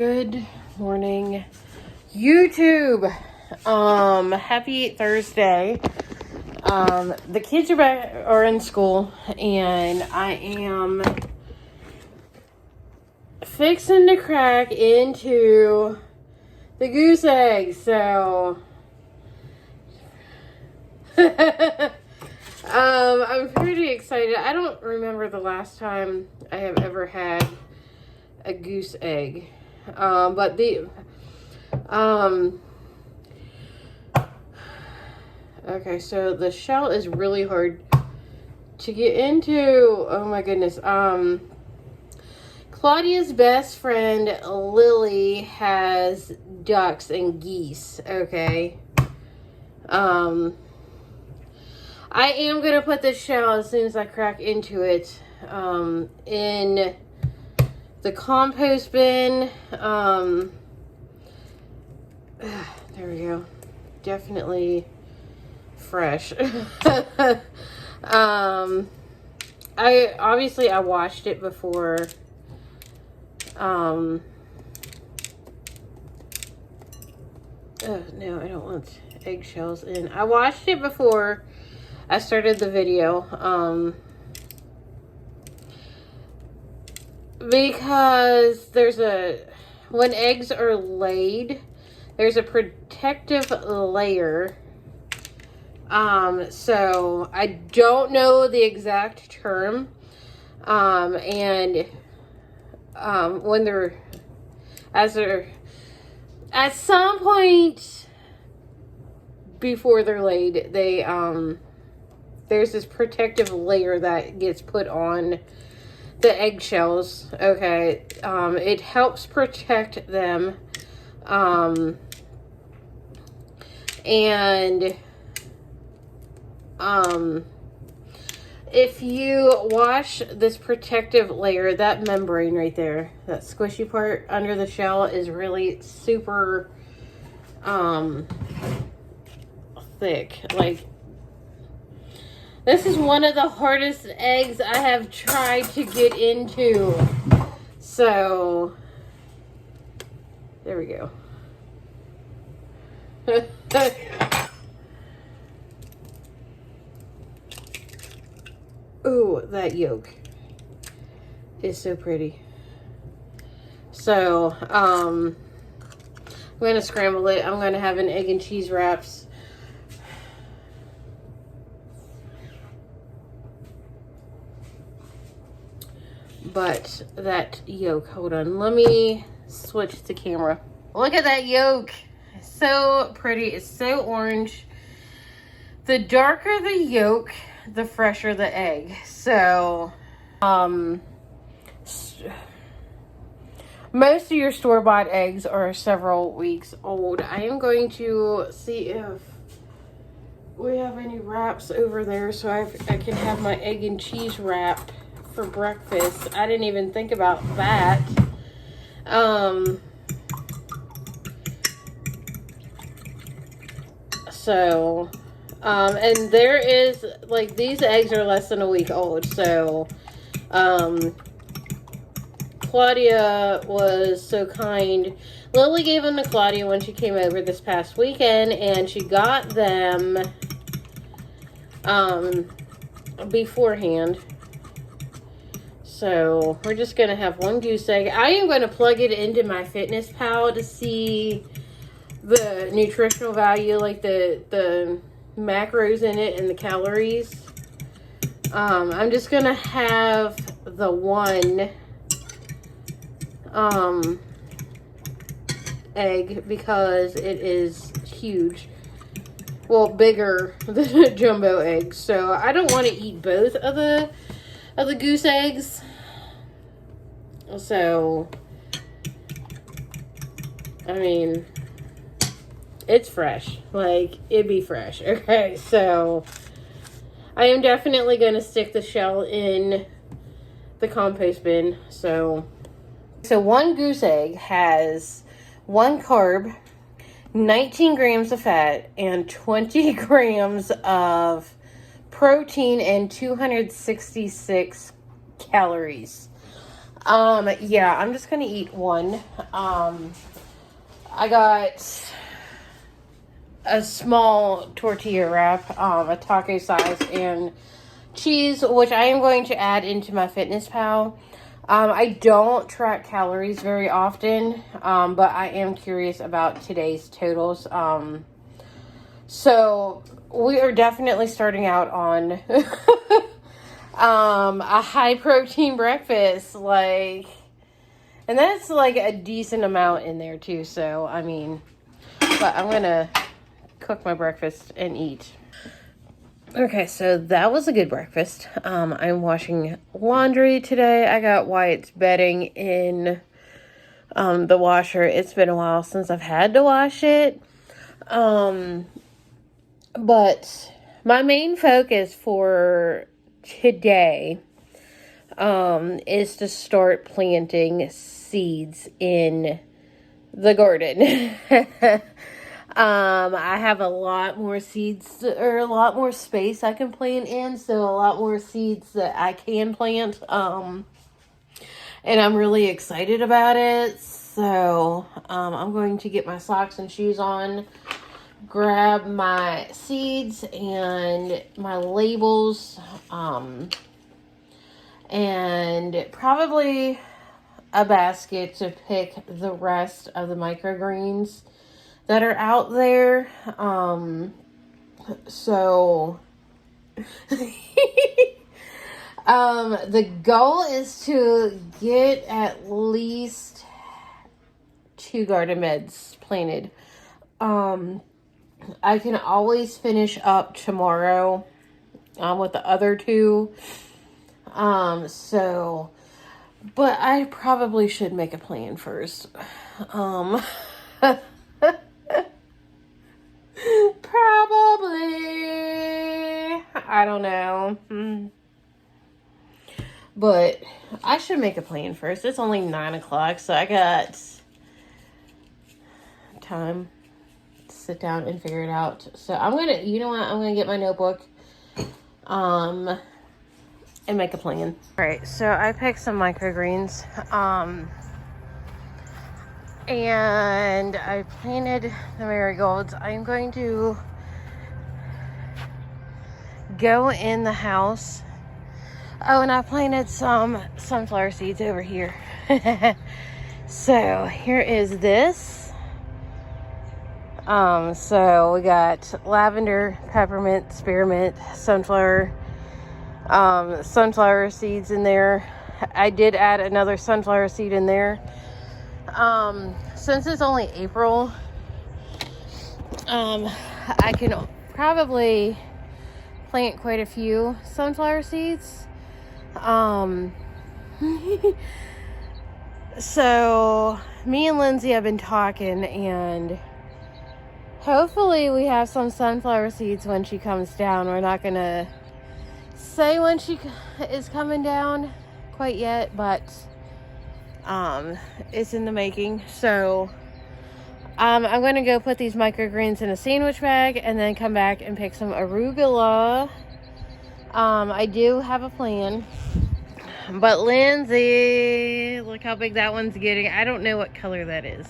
Good morning, YouTube. Happy Thursday. The kids are in school, and I am fixing to crack into the goose egg. So, I'm pretty excited. I don't remember the last time I have ever had a goose egg. Okay, so the shell is really hard to get into. Oh my goodness. Claudia's best friend, Lily, has ducks and geese, okay? I am gonna put the shell as soon as I crack into it, in the compost bin. There we go. Definitely fresh. I washed it before. Oh no, I don't want eggshells in. I washed it before I started the video. Because when eggs are laid, there's a protective layer. So I don't know the exact term. When at some point before they're laid, there's this protective layer that gets put on the eggshells. Okay. It helps protect them. If you wash this protective layer, that membrane right there, that squishy part under the shell is really super thick. Like, this is one of the hardest eggs I have tried to get into. So, there we go. Ooh, that yolk is so pretty. So, I'm going to scramble it. I'm going to have an egg and cheese wraps. But that yolk, hold on, let me switch the camera. Look at that yolk. So pretty. It's so orange. The darker the yolk, the fresher the egg. So, most of your store-bought eggs are several weeks old. I am going to see if we have any wraps over there so I can have my egg and cheese wrap for breakfast. I didn't even think about that. And there is, like, these eggs are less than a week old. So, Claudia was so kind. Lily gave them to Claudia when she came over this past weekend, and she got them, beforehand. So, we're just going to have one goose egg. I am going to plug it into my Fitness Pal to see the nutritional value, like the macros in it and the calories. I'm just going to have the one egg because it is huge. Well, bigger than a jumbo egg. So, I don't want to eat both of the goose eggs. So, I mean, it's fresh. Like, it'd be fresh. Okay, so I am definitely going to stick the shell in the compost bin. So one goose egg has 1 carb, 19 grams of fat, and 20 grams of protein, and 266 calories. Yeah, I'm just gonna eat one. I got a small tortilla wrap, a taco size, and cheese, which I am going to add into my Fitness Pal. I don't track calories very often, but I am curious about today's totals. So we are definitely starting out on a high protein breakfast, like, and that's like a decent amount in there too. So I mean, but I'm gonna cook my breakfast and eat. Okay, so that was a good breakfast. I'm washing laundry today. I got Wyatt's bedding in the washer. It's been a while since I've had to wash it. But my main focus for today is to start planting seeds in the garden. I have a lot more seeds, or a lot more space I can plant in, so a lot more seeds that I can plant. And I'm really excited about it. So I'm going to get my socks and shoes on, grab my seeds and my labels, and probably a basket to pick the rest of the microgreens that are out there. So the goal is to get at least 2 garden beds planted. I can always finish up tomorrow with the other 2. So, but I probably should make a plan first. Probably. I don't know. But I should make a plan first. It's only 9 o'clock, so I got time to sit down and figure it out. So I'm gonna, you know what? I'm gonna get my notebook, and make a plan. All right, so I picked some microgreens, and I planted the marigolds. I'm going to go in the house. Oh, and I planted some sunflower seeds over here. So here is this. So we got lavender, peppermint, spearmint, sunflower seeds in there. I did add another sunflower seed in there. Since it's only April, I can probably plant quite a few sunflower seeds. So me and Lindsay have been talking, and hopefully we have some sunflower seeds when she comes down. We're not gonna say when she is coming down quite yet, but it's in the making. So I'm gonna go put these microgreens in a sandwich bag and then come back and pick some arugula. I do have a plan, but Lindsay, look how big that one's getting. I don't know what color that is.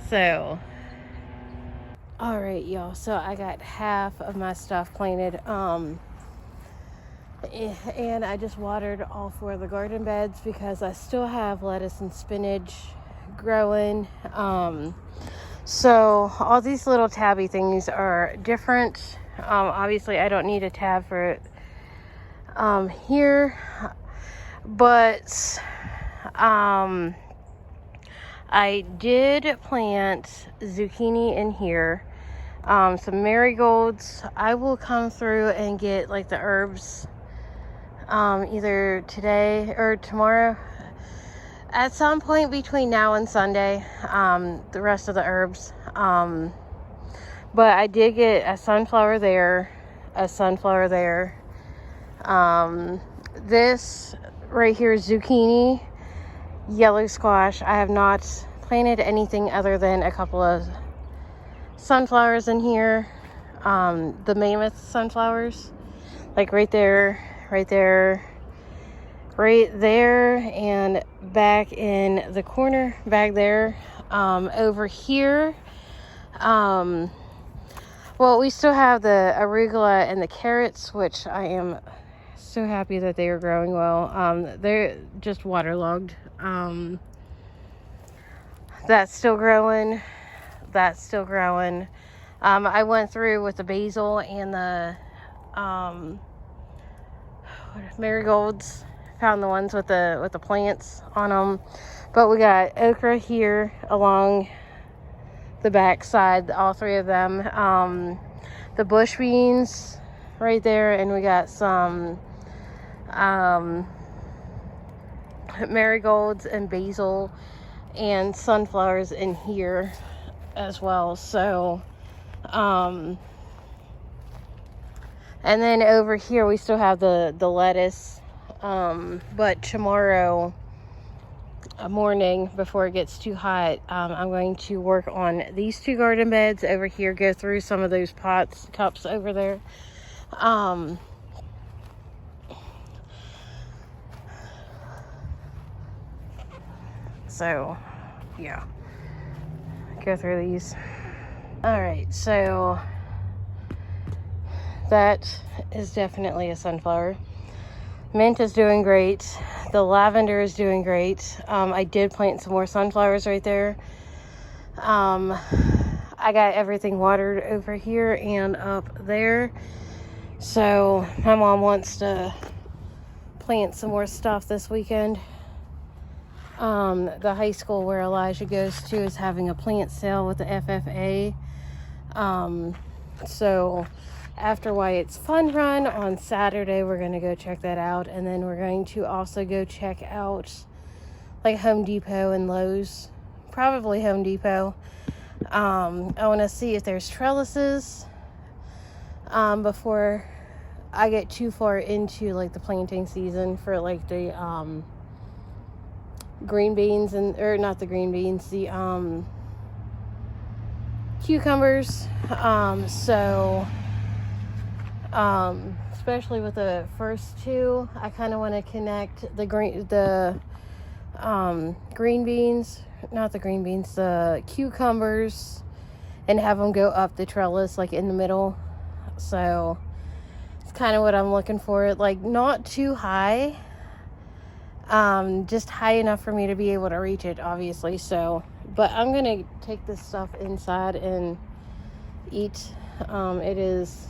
So all right, y'all, so I got half of my stuff planted, and I just watered all 4 of the garden beds because I still have lettuce and spinach growing. So all these little tabby things are different. Obviously I don't need a tab for it here, but I did plant zucchini in here, some marigolds. I will come through and get like the herbs either today or tomorrow, at some point between now and Sunday, the rest of the herbs. But I did get a sunflower there, this right here is zucchini, yellow squash. I have not planted anything other than a couple of sunflowers in here, the mammoth sunflowers, like right there, right there and back in the corner back there. Over here, well, we still have the arugula and the carrots, which I am so happy that they are growing well. They're just waterlogged. That's still growing. That's still growing. I went through with the basil and the marigolds. Found the ones with the plants on them. But we got okra here along the back side, all three of them. The bush beans right there, and we got some marigolds and basil and sunflowers in here as well. So and then over here we still have the lettuce, but tomorrow morning, before it gets too hot, I'm going to work on these two garden beds over here, go through some of those cups over there. So yeah, go through these. All right, so that is definitely a sunflower. Mint is doing great. The lavender is doing great. I did plant some more sunflowers right there. I got everything watered over here and up there. So my mom wants to plant some more stuff this weekend. The high school where Elijah goes to is having a plant sale with the FFA. So after Wyatt's Fun Run on Saturday, we're going to go check that out. And then we're going to also go check out like Home Depot and Lowe's. Probably Home Depot. I want to see if there's trellises before I get too far into like the planting season for like the green beans or not the green beans, the cucumbers. Especially with the first two, I kind of want to connect the cucumbers, and have them go up the trellis like in the middle. So it's kind of what I'm looking for, like not too high, just high enough for me to be able to reach it, obviously. So, but I'm gonna take this stuff inside and eat. It is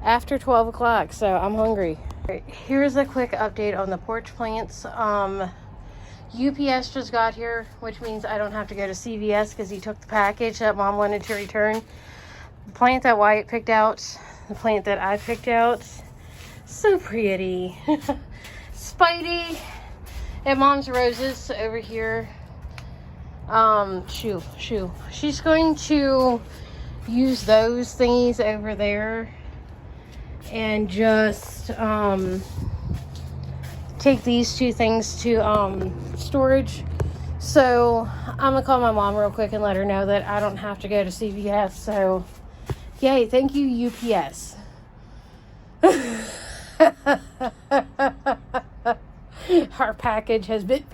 after 12 o'clock, so I'm hungry. Right, here's a quick update on the porch plants. UPS just got here, which means I don't have to go to CVS because he took the package that Mom wanted to return. The plant that Wyatt picked out, the plant that I picked out, so pretty. Spidey and Mom's roses over here. Shoo. She's going to use those thingies over there and just take these two things to storage. So I'm gonna call my mom real quick and let her know that I don't have to go to CVS. So yay, thank you, UPS. Our package has been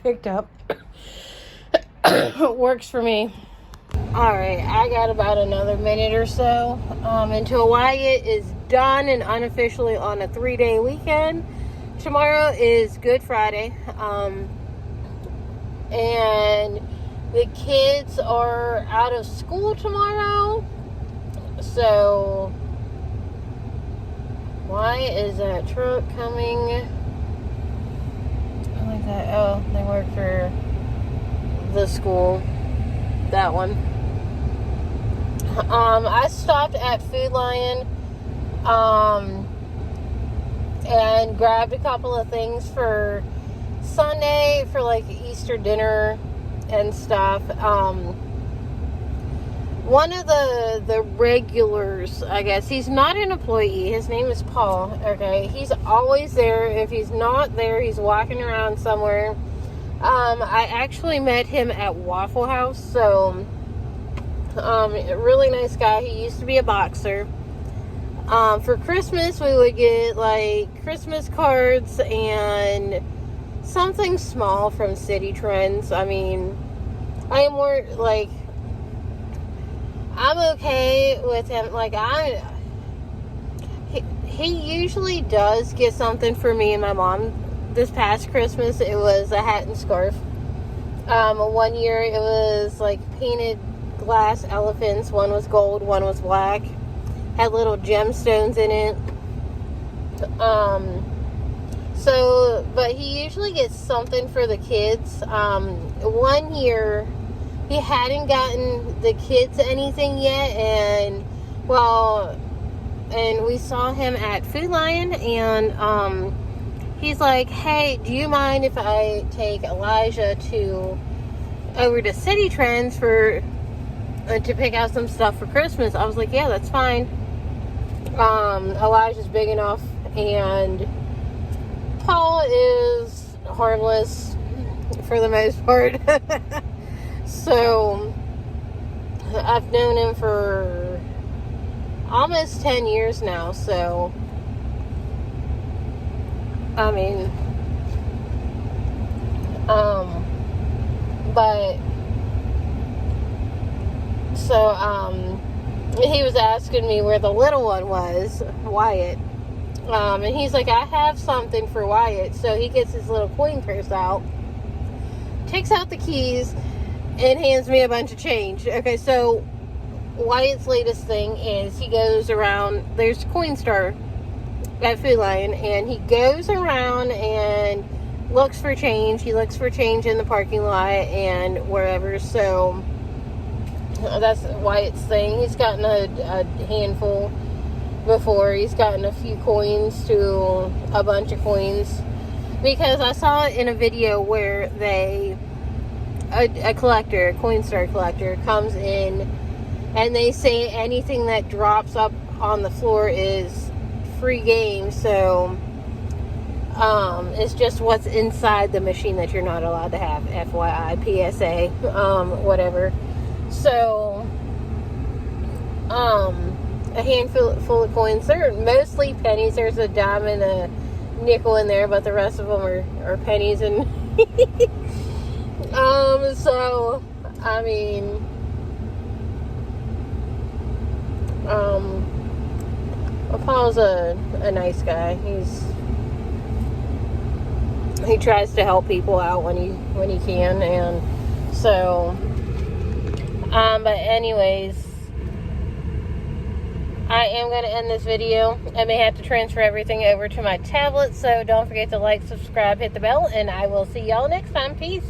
picked up. It works for me. Alright, I got about another minute or so until Wyatt is done and unofficially on a 3-day weekend. Tomorrow is Good Friday, and the kids are out of school tomorrow. So why is that truck coming? I like that. Oh, they work for the school. That one. I stopped at Food Lion and grabbed a couple of things for Sunday for like Easter dinner and stuff. One of the regulars, I guess, he's not an employee. His name is Paul. Okay, he's always there. If he's not there, he's walking around somewhere. I actually met him at Waffle House. So a really nice guy. He used to be a boxer. For Christmas, we would get, like, Christmas cards and something small from City Trends. I mean, I am more, like, I'm okay with him. Like, he usually does get something for me and my mom. This past Christmas, it was a hat and scarf. One year, it was, like, painted glass elephants. One was gold, one was black. Had little gemstones in it. But he usually gets something for the kids. One year, he hadn't gotten the kids anything yet, and we saw him at Food Lion, and he's like, hey, do you mind if I take Elijah over to City Trends to pick out some stuff for Christmas? I was like, yeah, that's fine. Elijah's big enough, and Paul is harmless for the most part. So I've known him for almost 10 years now, so I mean, he was asking me where the little one was, Wyatt. And he's like, I have something for Wyatt. So he gets his little coin purse out, takes out the keys, and hands me a bunch of change. Okay, so Wyatt's latest thing is he goes around, there's Coinstar at Food Lion, and he goes around and looks for change. He looks for change in the parking lot and wherever. So that's Wyatt's thing. He's gotten a handful before. He's gotten a few coins to a bunch of coins, because I saw it in a video where a collector, a Coinstar collector, comes in and they say anything that drops up on the floor is free game. So it's just what's inside the machine that you're not allowed to have. FYI, PSA, whatever. So a handful full of coins. They're mostly pennies. There's a dime and a nickel in there, but the rest of them are pennies. And so I mean, Paul's a nice guy. He tries to help people out when he can, and so but anyways, I am going to end this video. I may have to transfer everything over to my tablet, so don't forget to like, subscribe, hit the bell, and I will see y'all next time. Peace.